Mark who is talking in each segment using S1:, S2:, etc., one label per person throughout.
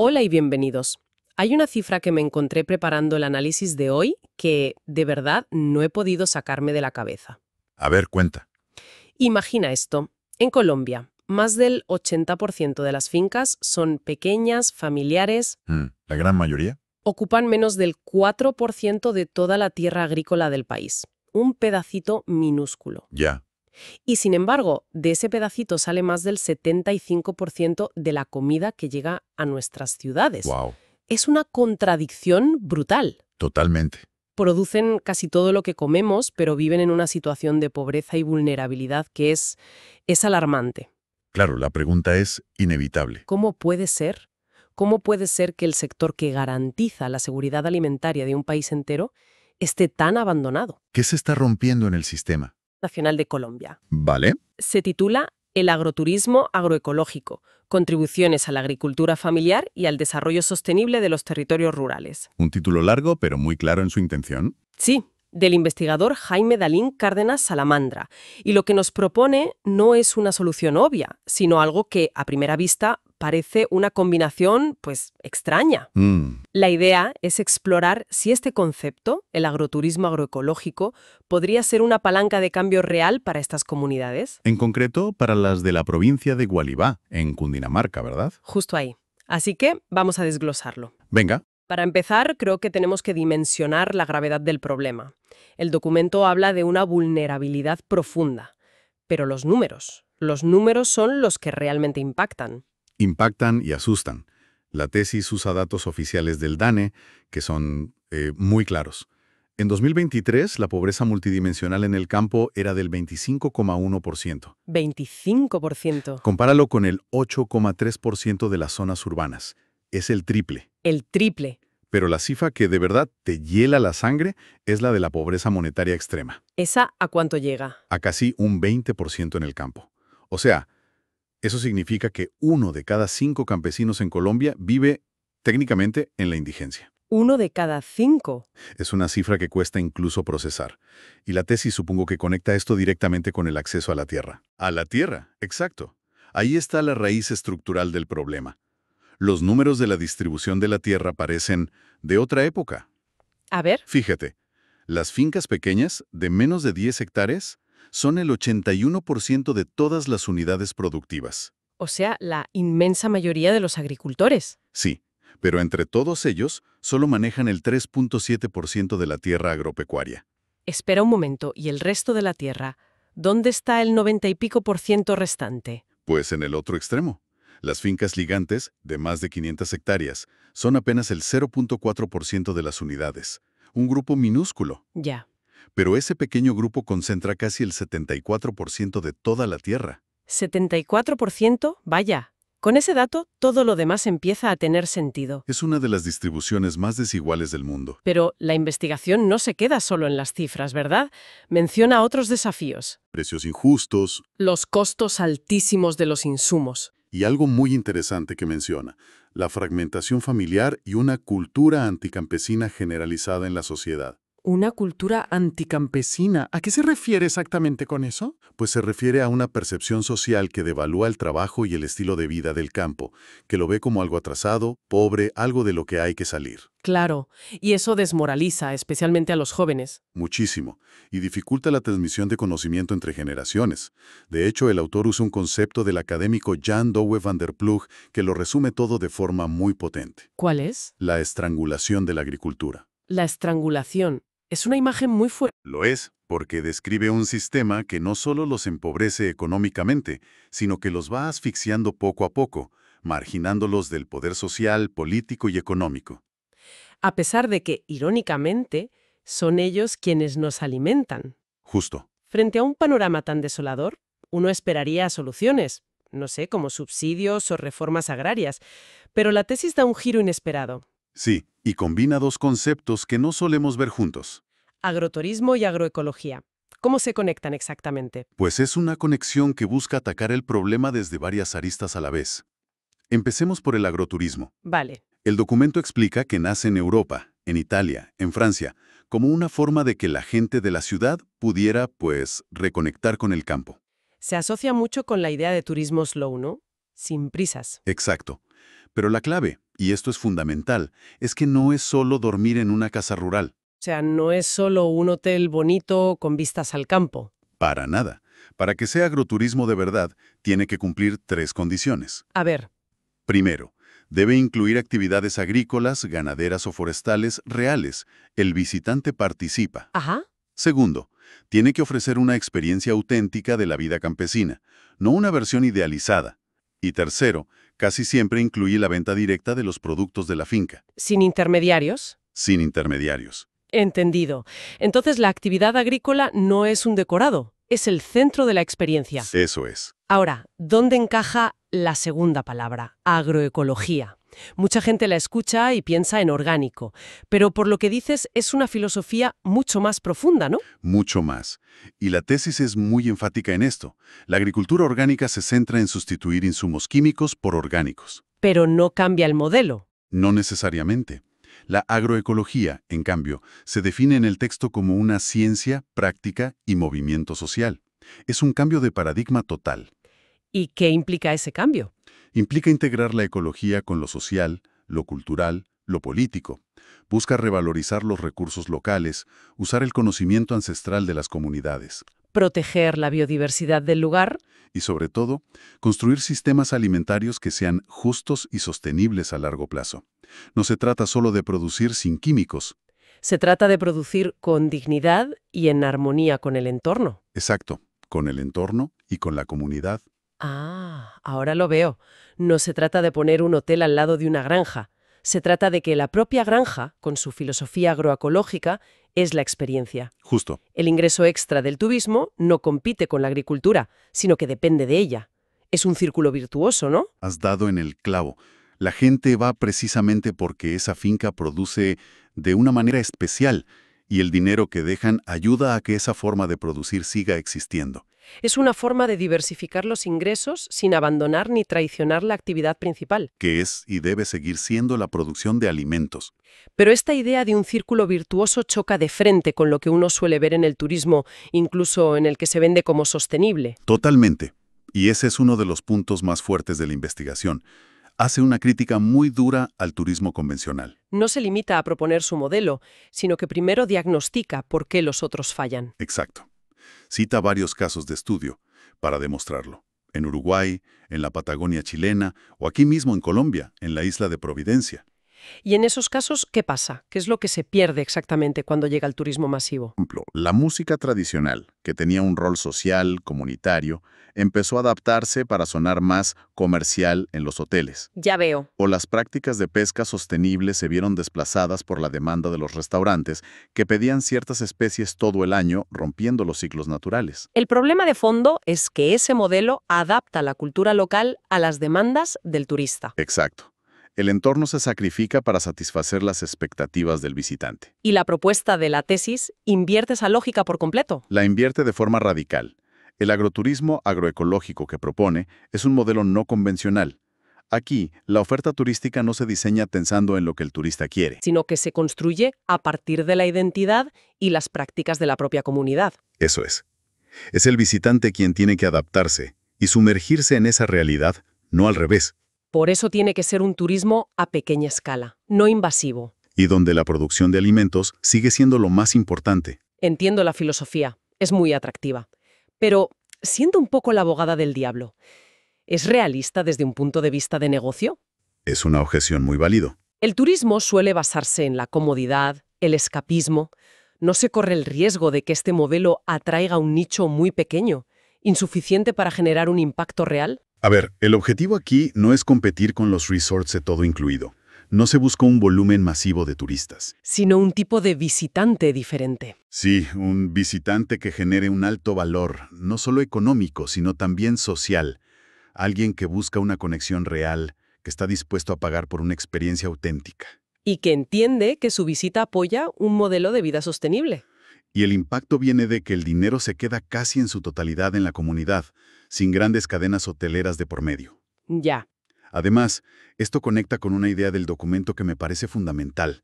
S1: Hola y bienvenidos. Hay una cifra que me encontré preparando el análisis de hoy que, de verdad, no he podido sacarme de la cabeza.
S2: A ver, cuenta.
S1: Imagina esto. En Colombia, más del 80% de las fincas son pequeñas, familiares,
S2: ¿La gran mayoría?
S1: ocupan menos del 4% de toda la tierra agrícola del país. Un pedacito minúsculo.
S2: Ya.
S1: Y sin embargo, de ese pedacito sale más del 75% de la comida que llega a nuestras ciudades.
S2: Wow.
S1: Es una contradicción brutal.
S2: Totalmente.
S1: Producen casi todo lo que comemos, pero viven en una situación de pobreza y vulnerabilidad que es alarmante.
S2: Claro, la pregunta es inevitable.
S1: ¿Cómo puede ser? ¿Cómo puede ser que el sector que garantiza la seguridad alimentaria de un país entero esté tan abandonado?
S2: ¿Qué se está rompiendo en el sistema?
S1: Nacional de Colombia.
S2: ¿Vale?
S1: Se titula El agroturismo agroecológico, contribuciones a la agricultura familiar y al desarrollo sostenible de los territorios rurales.
S2: Un título largo, pero muy claro en su intención.
S1: Sí, del investigador Jaime Dalín Cárdenas Salamandra. Y lo que nos propone no es una solución obvia, sino algo que, a primera vista, parece una combinación, pues, extraña. La idea es explorar si este concepto, el agroturismo agroecológico, podría ser una palanca de cambio real para estas comunidades.
S2: En concreto, para las de la provincia de Gualibá, en Cundinamarca, ¿verdad?
S1: Justo ahí. Así que vamos a desglosarlo.
S2: Venga.
S1: Para empezar, creo que tenemos que dimensionar la gravedad del problema. El documento habla de una vulnerabilidad profunda. Pero los números son los que realmente impactan.
S2: Impactan y asustan. La tesis usa datos oficiales del DANE, que son muy claros. En 2023, la pobreza multidimensional en el campo era del 25,1%.
S1: 25%.
S2: Compáralo con el 8,3% de las zonas urbanas. Es el triple.
S1: El triple.
S2: Pero la cifra que de verdad te hiela la sangre es la de la pobreza monetaria extrema,
S1: ¿Esa a cuánto llega?
S2: a casi un 20% en el campo. O sea, eso significa que 1 de cada 5 campesinos en Colombia vive técnicamente en la indigencia.
S1: 1 de cada 5.
S2: Es una cifra que cuesta incluso procesar. Y la tesis supongo que conecta esto directamente con el acceso a la tierra. A la tierra, exacto. Ahí está la raíz estructural del problema. Los números de la distribución de la tierra parecen de otra época.
S1: A ver.
S2: Fíjate, las fincas pequeñas, de menos de 10 hectáreas, son el 81% de todas las unidades productivas.
S1: O sea, la inmensa mayoría de los agricultores.
S2: Sí, pero entre todos ellos, solo manejan el 3,7% de la tierra agropecuaria.
S1: Espera un momento, ¿y el resto de la tierra? ¿Dónde está el 90 y pico por ciento restante?
S2: Pues en el otro extremo. Las fincas ligantes, de más de 500 hectáreas, son apenas el 0,4% de las unidades. Un grupo minúsculo.
S1: Ya.
S2: Pero ese pequeño grupo concentra casi el 74% de toda la tierra.
S1: 74%, vaya. Con ese dato, todo lo demás empieza a tener sentido.
S2: Es una de las distribuciones más desiguales del mundo.
S1: Pero la investigación no se queda solo en las cifras, ¿verdad? Menciona otros desafíos.
S2: Precios injustos
S1: Los costos altísimos de los insumos.
S2: y algo muy interesante que menciona, la fragmentación familiar y una cultura anticampesina generalizada en la sociedad.
S3: ¿Una cultura anticampesina? ¿A qué se refiere exactamente con eso?
S2: Pues se refiere a una percepción social que devalúa el trabajo y el estilo de vida del campo, que lo ve como algo atrasado, pobre, algo de lo que hay que salir.
S1: Claro, y eso desmoraliza, especialmente a los jóvenes.
S2: Muchísimo, y dificulta la transmisión de conocimiento entre generaciones. De hecho, el autor usa un concepto del académico Jan Douwe van der Ploeg que lo resume todo de forma muy potente.
S1: ¿Cuál es?
S2: La estrangulación de la agricultura.
S1: La estrangulación. Es una imagen muy fuerte.
S2: Lo es, porque describe un sistema que no solo los empobrece económicamente, sino que los va asfixiando poco a poco, marginándolos del poder social, político y económico.
S1: A pesar de que, irónicamente, son ellos quienes nos alimentan.
S2: Justo.
S1: Frente a un panorama tan desolador, uno esperaría soluciones, no sé, como subsidios o reformas agrarias, pero la tesis da un giro inesperado.
S2: Sí, y combina dos conceptos que no solemos ver juntos.
S1: Agroturismo y agroecología. ¿Cómo se conectan exactamente?
S2: Pues es una conexión que busca atacar el problema desde varias aristas a la vez. Empecemos por el agroturismo.
S1: Vale.
S2: El documento explica que nace en Europa, en Italia, en Francia, como una forma de que la gente de la ciudad pudiera, pues, reconectar con el campo.
S1: Se asocia mucho con la idea de turismo slow, ¿no? Sin prisas.
S2: Exacto. Pero la clave, y esto es fundamental, es que no es solo dormir en una casa rural.
S1: O sea, no es solo un hotel bonito con vistas al campo.
S2: Para nada. Para que sea agroturismo de verdad, tiene que cumplir 3 condiciones.
S1: A ver,
S2: Primero, debe incluir actividades agrícolas, ganaderas o forestales reales. El visitante participa.
S1: ajá.
S2: Segundo, tiene que ofrecer una experiencia auténtica de la vida campesina, no una versión idealizada. Y tercero, casi siempre incluye la venta directa de los productos de la finca,
S1: Sin intermediarios.
S2: sin intermediarios.
S1: Entendido. Entonces la actividad agrícola no es un decorado, es el centro de la experiencia.
S2: Eso es.
S1: Ahora, ¿dónde encaja la segunda palabra, agroecología? Mucha gente la escucha y piensa en orgánico, pero por lo que dices es una filosofía mucho más profunda, ¿no?
S2: Mucho más. Y la tesis es muy enfática en esto. La agricultura orgánica se centra en sustituir insumos químicos por orgánicos.
S1: Pero no cambia el modelo.
S2: No necesariamente. La agroecología, en cambio, se define en el texto como una ciencia, práctica y movimiento social. Es un cambio de paradigma total.
S1: ¿Y qué implica ese cambio?
S2: Implica integrar la ecología con lo social, lo cultural, lo político. Busca revalorizar los recursos locales, usar el conocimiento ancestral de las comunidades.
S1: Proteger la biodiversidad del lugar.
S2: Y sobre todo, construir sistemas alimentarios que sean justos y sostenibles a largo plazo. No se trata solo de producir sin químicos.
S1: Se trata de producir con dignidad y en armonía con el entorno.
S2: Exacto, con el entorno y con la comunidad.
S1: Ah, ahora lo veo. No se trata de poner un hotel al lado de una granja. Se trata de que la propia granja, con su filosofía agroecológica, es la experiencia.
S2: Justo.
S1: El ingreso extra del turismo no compite con la agricultura, sino que depende de ella. Es un círculo virtuoso, ¿no?
S2: Has dado en el clavo. La gente va precisamente porque esa finca produce de una manera especial y el dinero que dejan ayuda a que esa forma de producir siga existiendo.
S1: Es una forma de diversificar los ingresos sin abandonar ni traicionar la actividad principal.
S2: Que es y debe seguir siendo la producción de alimentos.
S1: Pero esta idea de un círculo virtuoso choca de frente con lo que uno suele ver en el turismo, incluso en el que se vende como sostenible.
S2: Totalmente. Y ese es uno de los puntos más fuertes de la investigación. Hace una crítica muy dura al turismo convencional.
S1: No se limita a proponer su modelo, sino que primero diagnostica por qué los otros fallan.
S2: Exacto. Cita varios casos de estudio para demostrarlo. En Uruguay, en la Patagonia chilena o aquí mismo en Colombia, en la isla de Providencia.
S1: Y en esos casos, ¿qué pasa? ¿Qué es lo que se pierde exactamente cuando llega el turismo masivo?
S4: Por ejemplo, la música tradicional, que tenía un rol social, comunitario, empezó a adaptarse para sonar más comercial en los hoteles.
S1: Ya veo.
S4: O las prácticas de pesca sostenible se vieron desplazadas por la demanda de los restaurantes, que pedían ciertas especies todo el año, rompiendo los ciclos naturales.
S1: El problema de fondo es que ese modelo adapta la cultura local a las demandas del turista.
S4: Exacto. El entorno se sacrifica para satisfacer las expectativas del visitante.
S1: Y la propuesta de la tesis invierte esa lógica por completo.
S4: La invierte de forma radical. El agroturismo agroecológico que propone es un modelo no convencional. Aquí, la oferta turística no se diseña pensando en lo que el turista quiere.
S1: Sino que se construye a partir de la identidad y las prácticas de la propia comunidad.
S2: Eso es. Es el visitante quien tiene que adaptarse y sumergirse en esa realidad, no al revés.
S1: Por eso tiene que ser un turismo a pequeña escala, no invasivo.
S2: Y donde la producción de alimentos sigue siendo lo más importante.
S1: Entiendo la filosofía, es muy atractiva. Pero, siendo un poco la abogada del diablo, ¿es realista desde un punto de vista de negocio?
S2: Es una objeción muy válido.
S1: El turismo suele basarse en la comodidad, el escapismo. ¿No se corre el riesgo de que este modelo atraiga un nicho muy pequeño, insuficiente para generar un impacto real?
S2: A ver, el objetivo aquí no es competir con los resorts de todo incluido. No se busca un volumen masivo de turistas.
S1: Sino un tipo de visitante diferente.
S2: Sí, un visitante que genere un alto valor, no solo económico, sino también social. Alguien que busca una conexión real, que está dispuesto a pagar por una experiencia auténtica.
S1: Y que entiende que su visita apoya un modelo de vida sostenible.
S2: Y el impacto viene de que el dinero se queda casi en su totalidad en la comunidad, sin grandes cadenas hoteleras de por medio.
S1: Ya.
S2: Además, esto conecta con una idea del documento que me parece fundamental.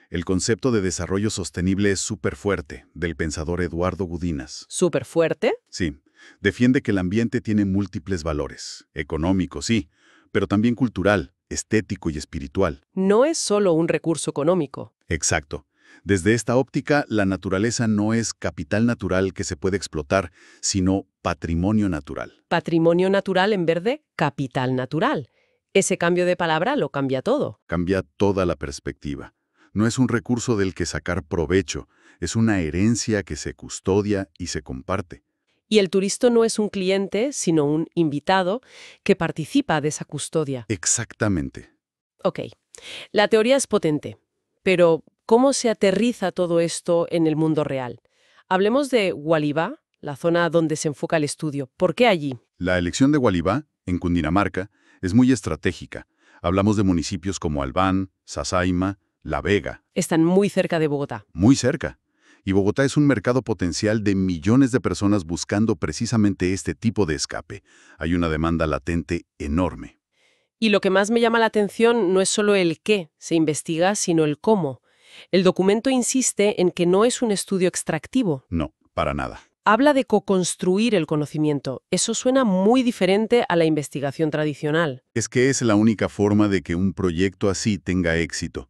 S2: El concepto de desarrollo sostenible es súper fuerte, del pensador Eduardo Gudinas.
S1: ¿Súper fuerte?
S2: Sí, defiende que el ambiente tiene múltiples valores. Económico, sí, pero también cultural, estético y espiritual.
S1: No es solo un recurso económico.
S2: Exacto. Desde esta óptica, la naturaleza no es capital natural que se puede explotar, sino patrimonio natural.
S1: Patrimonio natural en vez de capital natural. Ese cambio de palabra lo cambia todo.
S2: Cambia toda la perspectiva. No es un recurso del que sacar provecho, es una herencia que se custodia y se comparte.
S1: Y el turista no es un cliente, sino un invitado que participa de esa custodia.
S2: Exactamente.
S1: Ok, la teoría es potente, pero ¿cómo se aterriza todo esto en el mundo real? Hablemos de Hualibá, la zona donde se enfoca el estudio. ¿Por qué allí?
S2: La elección de Hualibá, en Cundinamarca, es muy estratégica. Hablamos de municipios como Albán, Sasaima, La Vega,
S1: Están muy cerca de Bogotá.
S2: muy cerca. Y Bogotá es un mercado potencial de millones de personas buscando precisamente este tipo de escape. Hay una demanda latente enorme.
S1: Y lo que más me llama la atención no es solo el qué se investiga, sino el cómo. El documento insiste en que no es un estudio extractivo.
S2: No, para nada.
S1: Habla de co-construir el conocimiento. Eso suena muy diferente a la investigación tradicional.
S2: Es que es la única forma de que un proyecto así tenga éxito.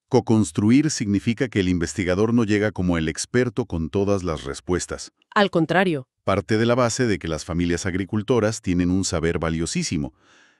S2: Co-construir significa que el investigador no llega como el experto con todas las respuestas.
S1: Al contrario,
S2: Parte de la base de que las familias agricultoras tienen un saber valiosísimo.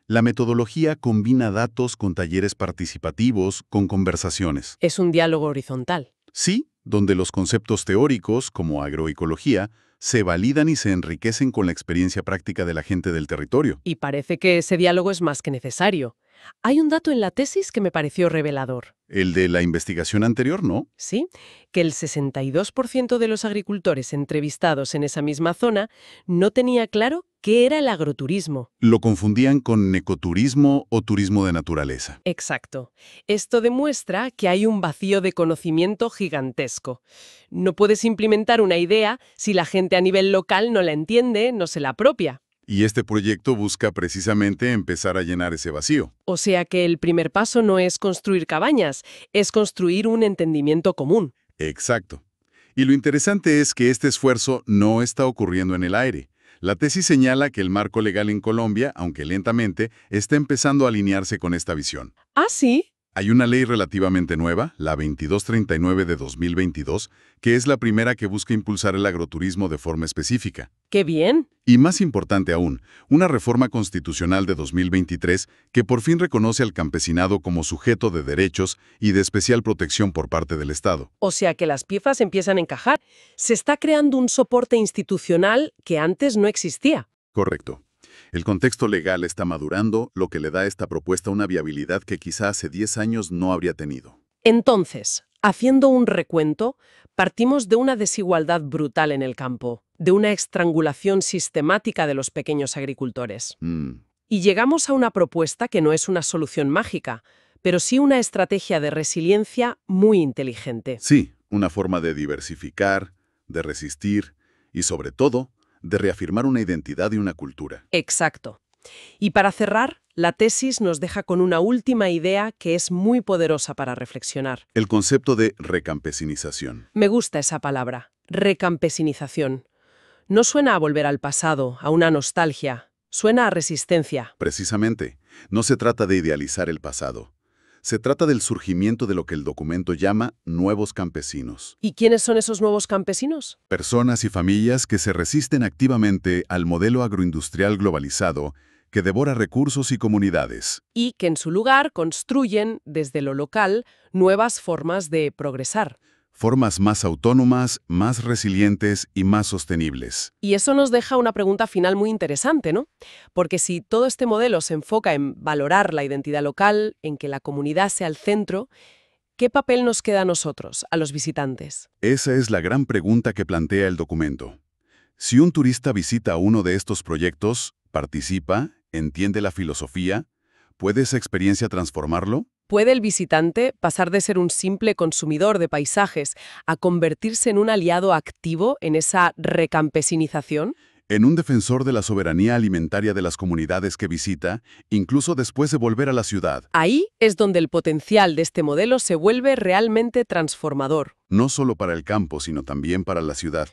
S2: La metodología combina datos con talleres participativos, con conversaciones.
S1: es un diálogo horizontal.
S2: Sí, donde los conceptos teóricos, como agroecología, se validan y se enriquecen con la experiencia práctica de la gente del territorio.
S1: Y parece que ese diálogo es más que necesario. Hay un dato en la tesis que me pareció revelador.
S2: El de la investigación anterior, ¿no?
S1: ¿Sí? Que el 62% de los agricultores entrevistados en esa misma zona no tenía claro qué era el agroturismo.
S2: Lo confundían con ecoturismo o turismo de naturaleza.
S1: Exacto. Esto demuestra que hay un vacío de conocimiento gigantesco. No puedes implementar una idea si la gente a nivel local no la entiende, no se la apropia.
S2: Y este proyecto busca precisamente empezar a llenar ese vacío.
S1: O sea que el primer paso no es construir cabañas, es construir un entendimiento común.
S2: Exacto. Y lo interesante es que este esfuerzo no está ocurriendo en el aire. La tesis señala que el marco legal en Colombia, aunque lentamente, está empezando a alinearse con esta visión.
S1: ¿Ah, sí?
S2: Hay una ley relativamente nueva, la 2239 de 2022, que es la primera que busca impulsar el agroturismo de forma específica.
S1: ¡Qué bien!
S2: Y más importante aún, una reforma constitucional de 2023 que por fin reconoce al campesinado como sujeto de derechos y de especial protección por parte del Estado.
S1: O sea que las piezas empiezan a encajar. Se está creando un soporte institucional que antes no existía.
S2: Correcto. El contexto legal está madurando, lo que le da a esta propuesta una viabilidad que quizá hace 10 años no habría tenido.
S1: Entonces, haciendo un recuento, partimos de una desigualdad brutal en el campo, de una estrangulación sistemática de los pequeños agricultores. Y llegamos a una propuesta que no es una solución mágica, pero sí una estrategia de resiliencia muy inteligente.
S2: Sí, una forma de diversificar, de resistir y, sobre todo, de reafirmar una identidad y una cultura.
S1: Exacto. Y para cerrar, la tesis nos deja con una última idea que es muy poderosa para reflexionar.
S2: El concepto de recampesinización.
S1: Me gusta esa palabra, recampesinización. No suena a volver al pasado, a una nostalgia, suena a resistencia.
S2: Precisamente, no se trata de idealizar el pasado. Se trata del surgimiento de lo que el documento llama nuevos campesinos.
S1: ¿Y quiénes son esos nuevos campesinos?
S2: Personas y familias que se resisten activamente al modelo agroindustrial globalizado que devora recursos y comunidades.
S1: Y que en su lugar construyen, desde lo local, nuevas formas de progresar.
S2: Formas más autónomas, más resilientes y más sostenibles.
S1: Y eso nos deja una pregunta final muy interesante, ¿no? Porque si todo este modelo se enfoca en valorar la identidad local, en que la comunidad sea el centro, ¿qué papel nos queda a nosotros, a los visitantes?
S2: Esa es la gran pregunta que plantea el documento. Si un turista visita uno de estos proyectos, participa, entiende la filosofía, ¿puede esa experiencia transformarlo?
S1: ¿Puede el visitante pasar de ser un simple consumidor de paisajes a convertirse en un aliado activo en esa recampesinización?
S2: En un defensor de la soberanía alimentaria de las comunidades que visita, incluso después de volver a la ciudad.
S1: Ahí es donde el potencial de este modelo se vuelve realmente transformador.
S2: No solo para el campo, sino también para la ciudad.